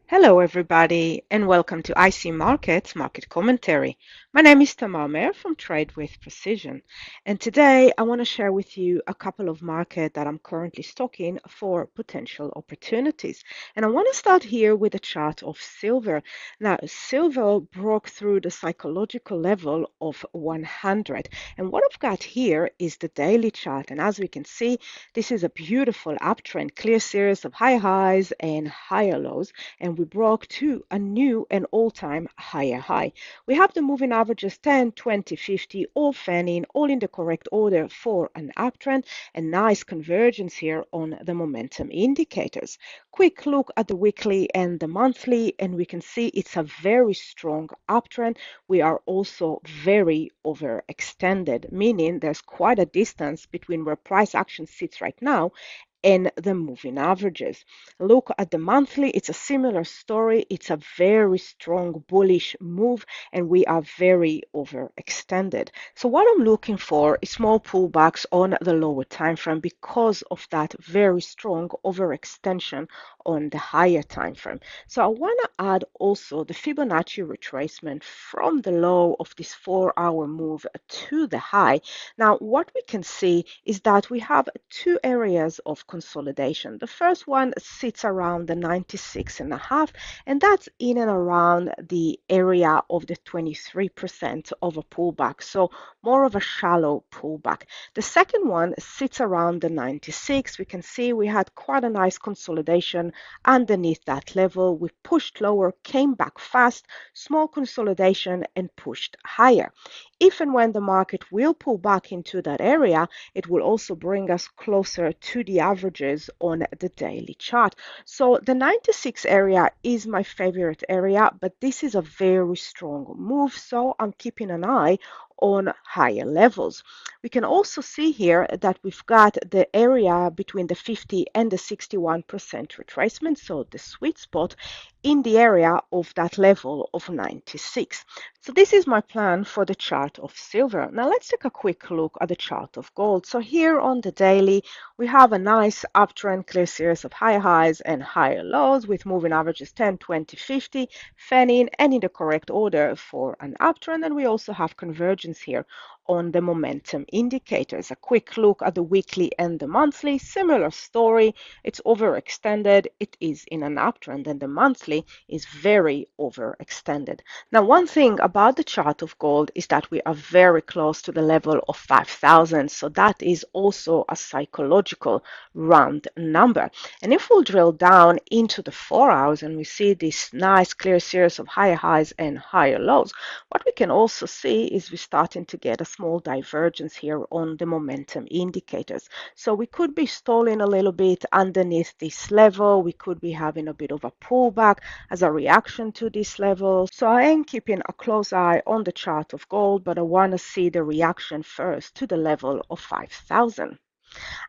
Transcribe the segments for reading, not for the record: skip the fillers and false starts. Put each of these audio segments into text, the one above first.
Hello, everybody, and welcome to IC Markets Market Commentary. My name is Tamar Mehr from Trade with Precision, and today I want to share with you a couple of markets that I'm currently stocking for potential opportunities. And I want to start here with a chart of silver. Now, silver broke through the psychological level of 100, and what I've got here is the daily chart. And as we can see, this is a beautiful uptrend, clear series of high highs and higher lows, and we broke to a new and all-time higher high. We have the moving averages 10, 20, 50 all fanning, all in the correct order for an uptrend, and nice convergence here on the momentum indicators. Quick look at the weekly and the monthly, and we can see it's a very strong uptrend. We are also very overextended, meaning there's quite a distance between where price action sits right now and the moving averages. Look at the monthly, it's a similar story. It's a very strong bullish move, and we are very overextended. So what I'm looking for is small pullbacks on the lower time frame because of that very strong overextension on the higher time frame. So I want to add also the Fibonacci retracement from the low of this 4-hour move to the high. Now, what we can see is that we have two areas of consolidation. The first one sits around the 96.5, and that's in and around the area of the 23% of a pullback, so more of a shallow pullback. The second one sits around the 96. We can see we had quite a nice consolidation underneath that level. We pushed lower, came back fast, small consolidation, and pushed higher. If and when the market will pull back into that area, it will also bring us closer to the averages on the daily chart. So the 96 area is my favorite area, but this is a very strong move, so I'm keeping an eye on higher levels. We can also see here that we've got the area between the 50 and the 61% retracement, so the sweet spot in the area of that level of 96. So this is my plan for the chart of silver. Now let's take a quick look at the chart of gold. So here on the daily, we have a nice uptrend, clear series of higher highs and higher lows with moving averages 10, 20, 50, fanning and in the correct order for an uptrend. And we also have convergence here on the momentum indicators. A quick look at the weekly and the monthly, similar story. It's overextended, it is in an uptrend, and the monthly is very overextended. Now, one thing about the chart of gold is that we are very close to the level of 5,000, so that is also a psychological round number. And if we'll drill down into the 4 hours and we see this nice clear series of higher highs and higher lows, what we can also see is we're starting to get a small divergence here on the momentum indicators. So we could be stalling a little bit underneath this level. We could be having a bit of a pullback as a reaction to this level. So I am keeping a close eye on the chart of gold, but I want to see the reaction first to the level of 5,000.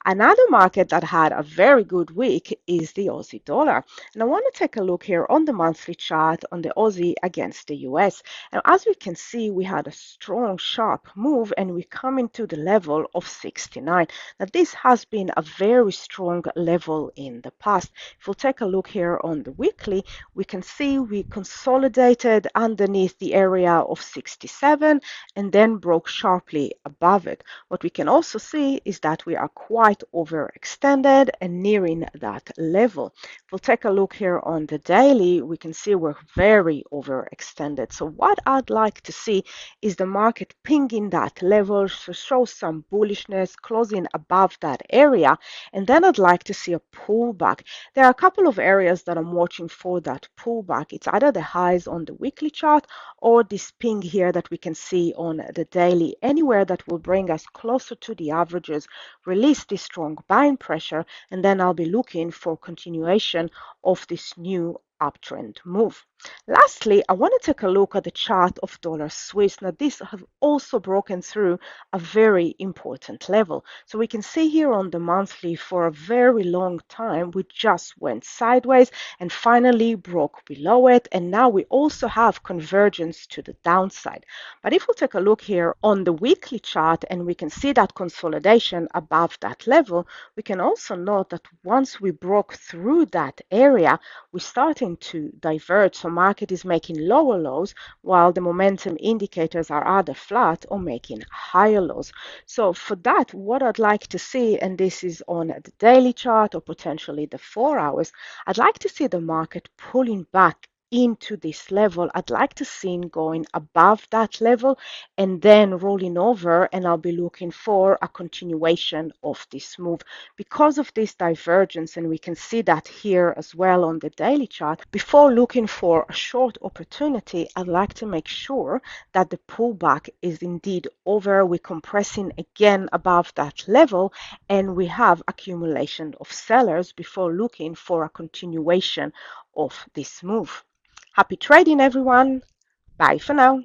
Another market that had a very good week is the Aussie dollar. And I want to take a look here on the monthly chart on the Aussie against the US. And as we can see, we had a strong, sharp move and we come into the level of 69. Now, this has been a very strong level in the past. If we'll take a look here on the weekly, we can see we consolidated underneath the area of 67 and then broke sharply above it. What we can also see is that we are quite overextended and nearing that level. If we'll take a look here on the daily, we can see we're very overextended. So what I'd like to see is the market pinging that level to show some bullishness, closing above that area, and then I'd like to see a pullback. There are a couple of areas that I'm watching for that pullback. It's either the highs on the weekly chart or this ping here that we can see on the daily. Anywhere that will bring us closer to the averages, release this strong buying pressure, and then I'll be looking for continuation of this new uptrend move. Lastly, I want to take a look at the chart of dollar Swiss. Now, this has also broken through a very important level. So we can see here on the monthly for a very long time, we just went sideways and finally broke below it. And now we also have convergence to the downside. But if we take a look here on the weekly chart and we can see that consolidation above that level, we can also note that once we broke through that area, we're starting to diverge. So market is making lower lows while the momentum indicators are either flat or making higher lows. So for that, what I'd like to see, and this is on the daily chart or potentially the 4 hours, I'd like to see the market pulling back into this level. I'd like to see it going above that level and then rolling over, and I'll be looking for a continuation of this move. Because of this divergence, and we can see that here as well on the daily chart, before looking for a short opportunity, I'd like to make sure that the pullback is indeed over. We're compressing again above that level, and we have accumulation of sellers before looking for a continuation of this move. Happy trading, everyone. Bye for now.